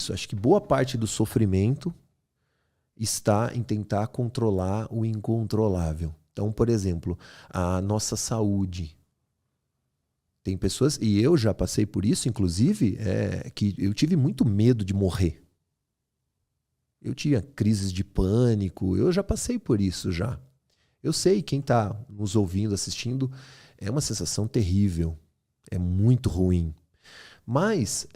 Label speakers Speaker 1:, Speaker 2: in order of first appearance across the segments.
Speaker 1: isso. Acho que boa parte do sofrimento está em tentar controlar o incontrolável. Então, por exemplo, a nossa saúde. Tem pessoas, e eu já passei por isso, inclusive, que eu tive muito medo de morrer. Eu tinha crises de pânico, eu já passei por isso já. Eu sei, quem está nos ouvindo, assistindo, é uma sensação terrível, é muito ruim. Mas,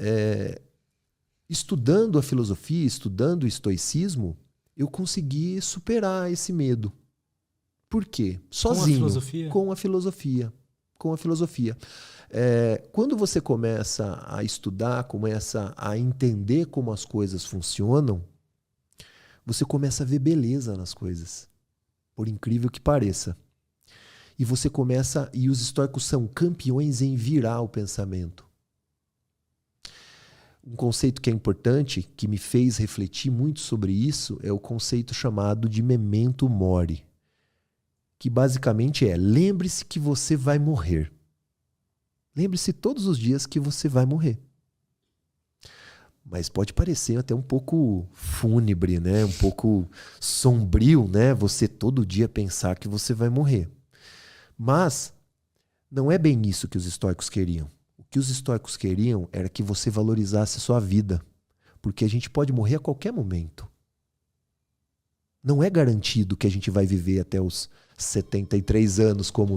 Speaker 1: estudando a filosofia, estudando o estoicismo, eu consegui superar esse medo. Por quê? Sozinho.
Speaker 2: Com a filosofia?
Speaker 1: Com a filosofia. Com a filosofia. Quando você começa a estudar, começa a entender como as coisas funcionam, você começa a ver beleza nas coisas. Por incrível que pareça. E você começa... E os estoicos são campeões em virar o pensamento. Um conceito que é importante, que me fez refletir muito sobre isso, é o conceito chamado de memento mori. Que basicamente lembre-se que você vai morrer. Lembre-se todos os dias que você vai morrer. Mas pode parecer até um pouco fúnebre, né? Um pouco sombrio, né? Você todo dia pensar que você vai morrer. Mas não é bem isso que os estoicos queriam. O que os estoicos queriam era que você valorizasse a sua vida. Porque a gente pode morrer a qualquer momento. Não é garantido que a gente vai viver até os 73 anos, como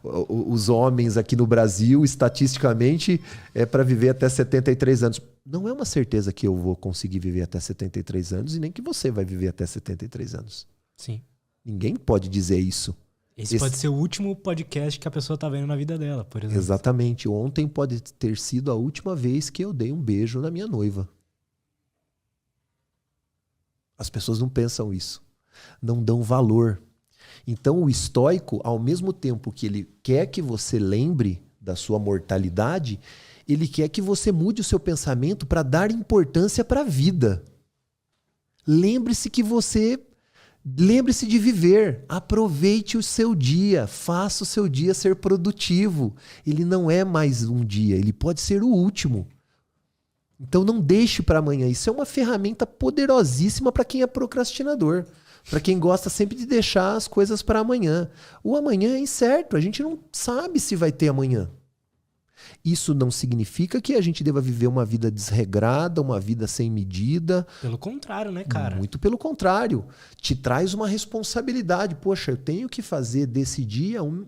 Speaker 1: os homens aqui no Brasil, estatisticamente, é para viver até 73 anos. Não é uma certeza que eu vou conseguir viver até 73 anos e nem que você vai viver até 73 anos.
Speaker 2: Sim.
Speaker 1: Ninguém pode dizer isso.
Speaker 2: Esse pode ser o último podcast que a pessoa tá vendo na vida dela, por exemplo.
Speaker 1: Exatamente. Ontem pode ter sido a última vez que eu dei um beijo na minha noiva. As pessoas não pensam isso. Não dão valor. Então o estoico, ao mesmo tempo que ele quer que você lembre da sua mortalidade, ele quer que você mude o seu pensamento para dar importância para a vida. Lembre-se de viver. Aproveite o seu dia. Faça o seu dia ser produtivo. Ele não é mais um dia, ele pode ser o último. Então não deixe para amanhã. Isso é uma ferramenta poderosíssima para quem é procrastinador. Para quem gosta sempre de deixar as coisas para amanhã. O amanhã é incerto. A gente não sabe se vai ter amanhã. Isso não significa que a gente deva viver uma vida desregrada, uma vida sem medida.
Speaker 2: Pelo contrário, né, cara?
Speaker 1: Muito pelo contrário. Te traz uma responsabilidade. Poxa, eu tenho que fazer desse dia um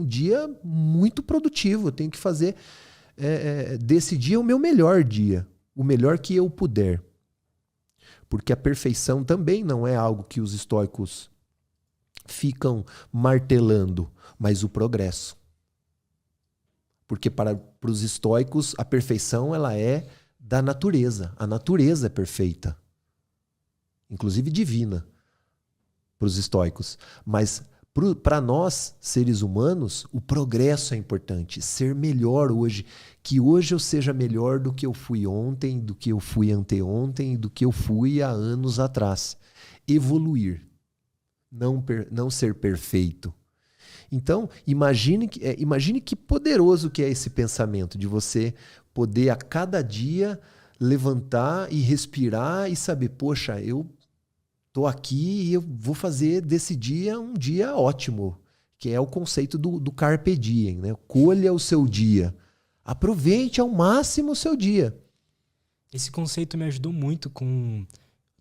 Speaker 1: dia muito produtivo. Eu tenho que fazer desse dia o meu melhor dia. O melhor que eu puder. Porque a perfeição também não é algo que os estoicos ficam martelando, mas o progresso. Porque para os estoicos a perfeição ela é da natureza. A natureza é perfeita. Inclusive divina para os estoicos. Mas para nós, seres humanos, o progresso é importante. Ser melhor hoje. Que hoje eu seja melhor do que eu fui ontem, do que eu fui anteontem, do que eu fui há anos atrás. Evoluir. Não ser perfeito. Então, imagine que poderoso que é esse pensamento de você poder a cada dia levantar e respirar e saber, poxa, eu estou aqui e eu vou fazer desse dia um dia ótimo, que é o conceito do carpe diem, né? Colha o seu dia. Aproveite ao máximo o seu dia.
Speaker 2: Esse conceito me ajudou muito com...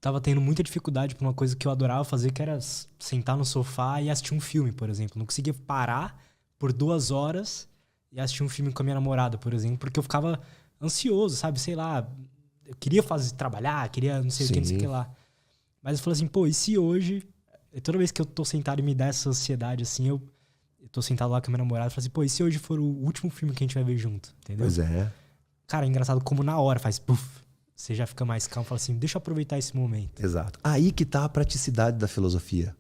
Speaker 2: Tava tendo muita dificuldade pra uma coisa que eu adorava fazer, que era sentar no sofá e assistir um filme, por exemplo. Não conseguia parar por 2 horas e assistir um filme com a minha namorada, por exemplo, porque eu ficava ansioso, sabe? Sei lá, eu queria trabalhar, queria não sei o que, não sei o que lá. Mas eu falei assim, pô, e se hoje... Toda vez que eu tô sentado e me dá essa ansiedade, assim, eu tô sentado lá com a minha namorada e falo assim, pô, e se hoje for o último filme que a gente vai ver junto? Entendeu?
Speaker 1: Pois é.
Speaker 2: Cara, é engraçado como na hora faz puff. Você já fica mais calmo e fala assim, deixa eu aproveitar esse momento.
Speaker 1: Exato. Aí que está a praticidade da filosofia.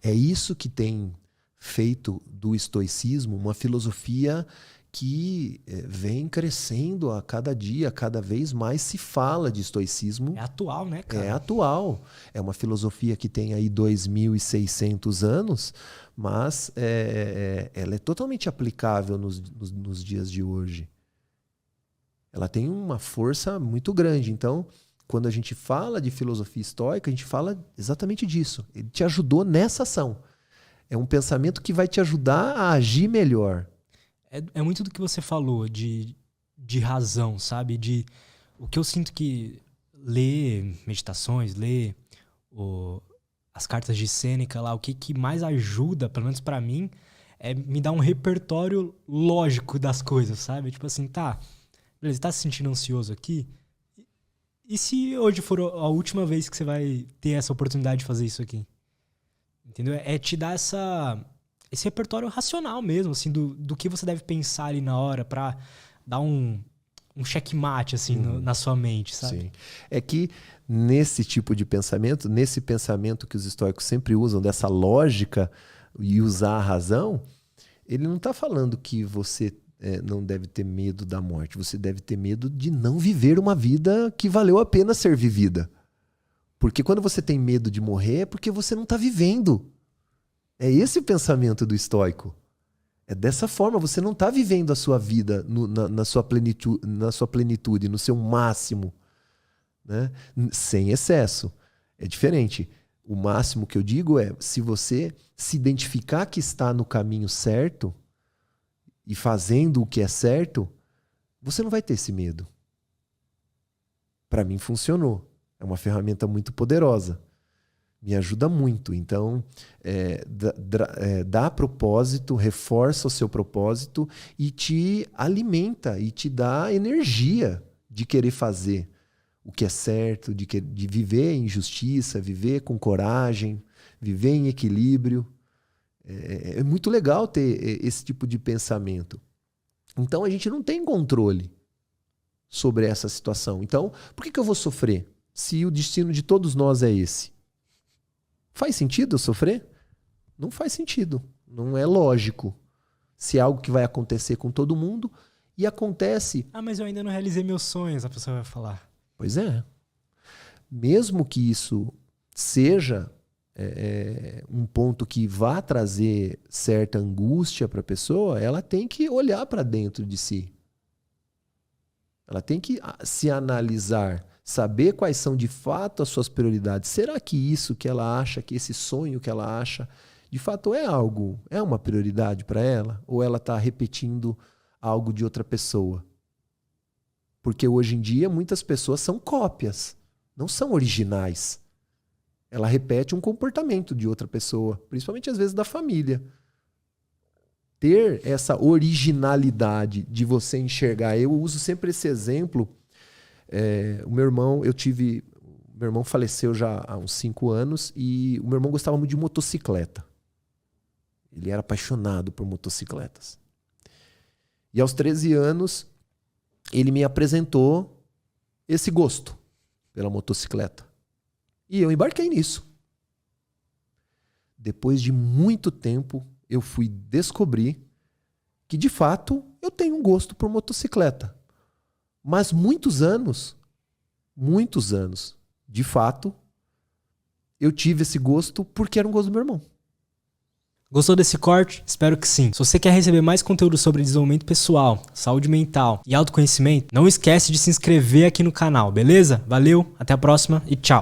Speaker 1: É isso que tem feito do estoicismo uma filosofia que vem crescendo a cada dia, cada vez mais se fala de estoicismo.
Speaker 2: É atual, né, cara?
Speaker 1: É atual. É uma filosofia que tem aí 2.600 anos, mas ela é totalmente aplicável nos dias de hoje. ela tem uma força muito grande. Então, quando a gente fala de filosofia estoica, a gente fala exatamente disso. Ele te ajudou nessa ação. É um pensamento que vai te ajudar a agir melhor.
Speaker 2: É muito do que você falou de razão, sabe? O que eu sinto que ler meditações, ler as cartas de Sêneca lá, o que mais ajuda, pelo menos pra mim, é me dar um repertório lógico das coisas, sabe? Tipo assim, tá, beleza, tá se sentindo ansioso aqui? E se hoje for a última vez que você vai ter essa oportunidade de fazer isso aqui? Entendeu? É te dar esse repertório racional mesmo, assim, do que você deve pensar ali na hora pra dar um checkmate, assim, na sua mente, sabe?
Speaker 1: Sim. É que nesse tipo de pensamento, nesse pensamento que os estoicos sempre usam, dessa lógica e usar a razão, ele não está falando que você não deve ter medo da morte. Você deve ter medo de não viver uma vida que valeu a pena ser vivida. Porque quando você tem medo de morrer, é porque você não está vivendo. É esse o pensamento do estoico. É dessa forma, você não está vivendo a sua vida na sua plenitude, no seu máximo, né? Sem excesso. É diferente. O máximo que eu digo é, se você se identificar que está no caminho certo e fazendo o que é certo, você não vai ter esse medo. Para mim funcionou. É uma ferramenta muito poderosa. Me ajuda muito. Então, dá propósito, reforça o seu propósito e te alimenta e te dá energia de querer fazer o que é certo, de viver em justiça, viver com coragem, viver em equilíbrio. É muito legal ter esse tipo de pensamento. Então, a gente não tem controle sobre essa situação. Então, por que eu vou sofrer se o destino de todos nós é esse? Faz sentido eu sofrer? Não faz sentido. Não é lógico. Se é algo que vai acontecer com todo mundo e acontece...
Speaker 2: Ah, mas eu ainda não realizei meus sonhos, a pessoa vai falar.
Speaker 1: Pois é. Mesmo que isso seja um ponto que vá trazer certa angústia para a pessoa, ela tem que olhar para dentro de si. Ela tem que se analisar, saber quais são de fato as suas prioridades. Será que isso que ela acha, que esse sonho que ela acha, de fato é uma prioridade para ela? Ou ela está repetindo algo de outra pessoa? Porque hoje em dia muitas pessoas são cópias, não são originais. Ela repete um comportamento de outra pessoa, principalmente às vezes da família. Ter essa originalidade de você enxergar. Eu uso sempre esse exemplo. O meu irmão faleceu já há uns 5 anos e o meu irmão gostava muito de motocicleta. Ele era apaixonado por motocicletas. E aos 13 anos, ele me apresentou esse gosto pela motocicleta. E eu embarquei nisso. Depois de muito tempo, eu fui descobrir que, de fato, eu tenho um gosto por motocicleta. Mas muitos anos, de fato, eu tive esse gosto porque era um gosto do meu irmão.
Speaker 2: Gostou desse corte? Espero que sim. Se você quer receber mais conteúdo sobre desenvolvimento pessoal, saúde mental e autoconhecimento, não esquece de se inscrever aqui no canal, beleza? Valeu, até a próxima e tchau!